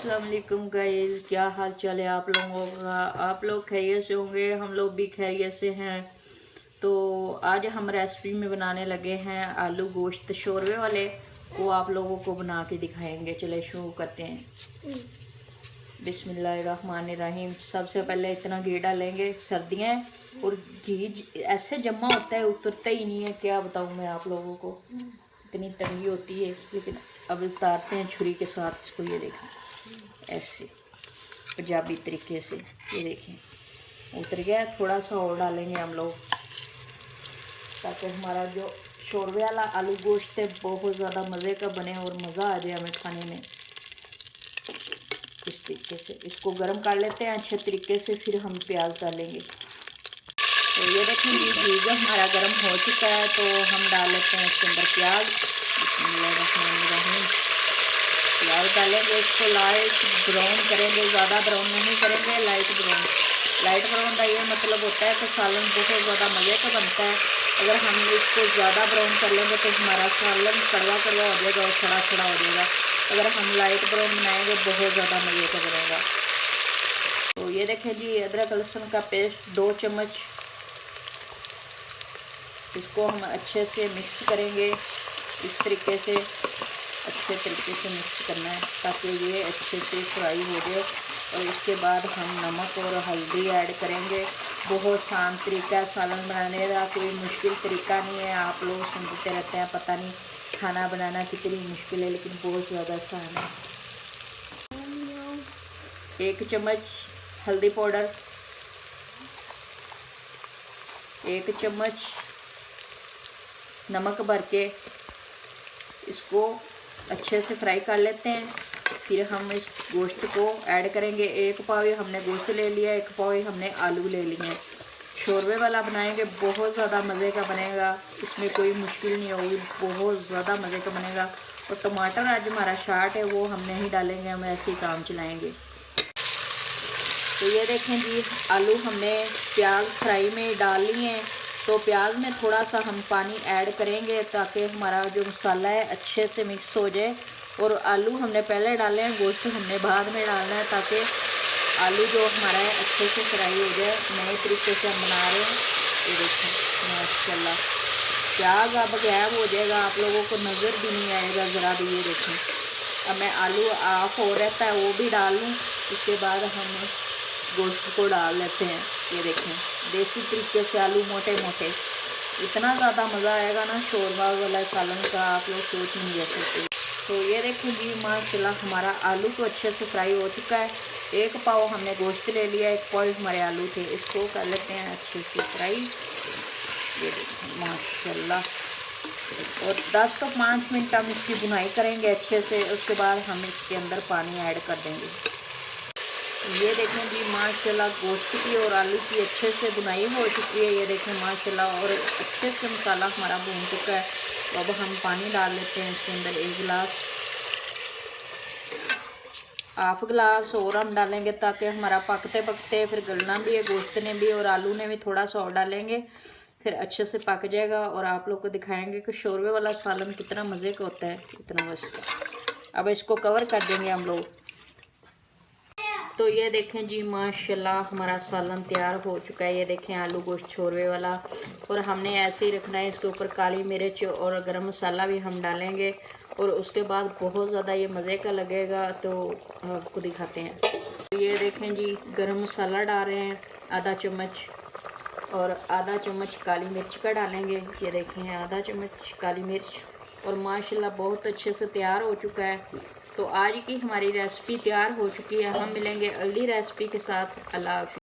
अस्सलाम वालेकुम गाइस, क्या हाल चाल है आप लोगों का। आप लोग खैरियत से होंगे, हम लोग भी खैरियत से हैं। तो आज हम रेसिपी में बनाने लगे हैं आलू गोश्त शोरवे वाले। वो आप लोगों को बना के दिखाएंगे। चले शुरू करते हैं। बिस्मिल्लाहिर्रहमानिर्रहीम। सबसे पहले इतना घी डालेंगे, सर्दियाँ हैं और घी ऐसे जमा होता है, उतरता ही नहीं है। क्या बताऊँ मैं आप लोगों को, इतनी तंगी होती है। लेकिन अब उतारते हैं छुरी के साथ इसको। ये देखें ऐसे पंजाबी तरीके से, ये देखें उतर गया। थोड़ा सा और डालेंगे हम लोग ताकि हमारा जो शोरवे वाला आलू गोश्त है बहुत ज़्यादा मज़े का बने और मज़ा आ जाए हमें खाने में। इस तरीके से इसको गर्म कर लेते हैं अच्छे तरीके से, फिर हम प्याज डालेंगे। तो ये देखें घी जब हमारा गर्म हो चुका है तो हम डाल लेते हैं इसके अंदर प्याज। प्याज डालेंगे, इसको लाइट ब्राउन करेंगे, ज़्यादा ब्राउन नहीं करेंगे, लाइट ब्राउन। लाइट ब्राउन का ये मतलब होता है कि सालन बहुत ज़्यादा मज़े का बनता है। अगर हम इसको ज़्यादा ब्राउन कर लेंगे तो हमारा सालन कड़वा कड़वा हो जाएगा और सड़ा सड़ा हो जाएगा। अगर हम लाइट ब्राउन बनाएंगे बहुत ज़्यादा मज़े का बनेगा। तो ये देखें जी, अदरक लहसुन का पेस्ट 2 चम्मच। इसको हम अच्छे से मिक्स करेंगे। इस तरीके से अच्छे तरीके से मिक्स करना है ताकि ये अच्छे से फ्राई हो जाए। और इसके बाद हम नमक और हल्दी ऐड करेंगे। बहुत आसान तरीका है सालन बनाने का, कोई मुश्किल तरीका नहीं है। आप लोग समझते रहते हैं पता नहीं खाना बनाना कितनी मुश्किल है, लेकिन बहुत ज़्यादा आसान है। 1 चम्मच हल्दी पाउडर, 1 चम्मच नमक भर के इसको अच्छे से फ्राई कर लेते हैं। फिर हम इस गोश्त को ऐड करेंगे। 1 पाव हमने गोश्त ले लिया, 1 पाव हमने आलू ले लिए। शोरवे वाला बनाएंगे, बहुत ज़्यादा मज़े का बनेगा, इसमें कोई मुश्किल नहीं होगी, बहुत ज़्यादा मज़े का बनेगा। और टमाटर आज हमारा शार्ट है, वो हम नहीं डालेंगे, हम ऐसे ही काम चलाएँगे। तो ये देखें जी, आलू हमने प्याज फ्राई में डाल लिए हैं। तो प्याज में थोड़ा सा हम पानी ऐड करेंगे ताकि हमारा जो मसाला है अच्छे से मिक्स हो जाए। और आलू हमने पहले डाले हैं, गोश्त हमने बाद में डालना है ताकि आलू जो हमारा है अच्छे से फ्राई हो जाए। नए तरीके से हम बना रहे हैं। ये देखें माशाल्लाह, प्याज अब गायब हो जाएगा, आप लोगों को नज़र भी नहीं आएगा ज़रा भी। ये देखें, अब मैं आलू ऑफ हो रहता है वो भी डाल लूँ, उसके बाद हम गोश्त को डाल लेते हैं। ये देखें देसी तरीके से आलू मोटे मोटे, इतना ज़्यादा मज़ा आएगा ना शोरबा वाला सालन का, आप लोग सोच नहीं सकते। तो ये देखें जी, माशाल्लाह हमारा आलू तो अच्छे से फ्राई हो चुका है। 1 पाव हमने गोश्त ले लिया, 1 पाव हमारे आलू थे। इसको कर लेते हैं अच्छे से फ्राई। ये देखें माशाल्लाह। और 10 तो 5 मिनट हम इसकी बुनाई करेंगे अच्छे से, उसके बाद हम इसके अंदर पानी ऐड कर देंगे। ये देखें जी माशाल्लाह, गोश्त की और आलू की अच्छे से बुनाई हो चुकी है। ये देखें माशाल्लाह, और अच्छे से मसाला हमारा भून चुका है। तो अब हम पानी डाल लेते हैं इसके अंदर 1 गिलास, हाफ गिलास और हम डालेंगे ताकि हमारा पकते पकते फिर गलना भी है, गोश्त ने भी और आलू ने भी। थोड़ा सा और डालेंगे फिर अच्छे से पक जाएगा और आप लोग को दिखाएंगे कि शोरवे वाला सालन कितना मज़े का होता है। इतना बस, अब इसको कवर कर देंगे हम लोग। तो ये देखें जी माशाल्लाह, हमारा सालन तैयार हो चुका है। ये देखें आलू गोश्त शोरवे वाला। और हमने ऐसे ही रखना है, इसके ऊपर काली मिर्च और गरम मसाला भी हम डालेंगे और उसके बाद बहुत ज़्यादा ये मज़े का लगेगा। तो आपको दिखाते हैं। तो ये देखें जी, गरम मसाला डाल रहे हैं आधा चम्मच, और आधा चम्मच काली मिर्च का डालेंगे। ये देखें आधा चम्मच काली मिर्च, और माशाल्लाह बहुत अच्छे से तैयार हो चुका है। तो आज की हमारी रेसिपी तैयार हो चुकी है। हम मिलेंगे अगली रेसिपी के साथ। अल्लाह हाफ़िज़।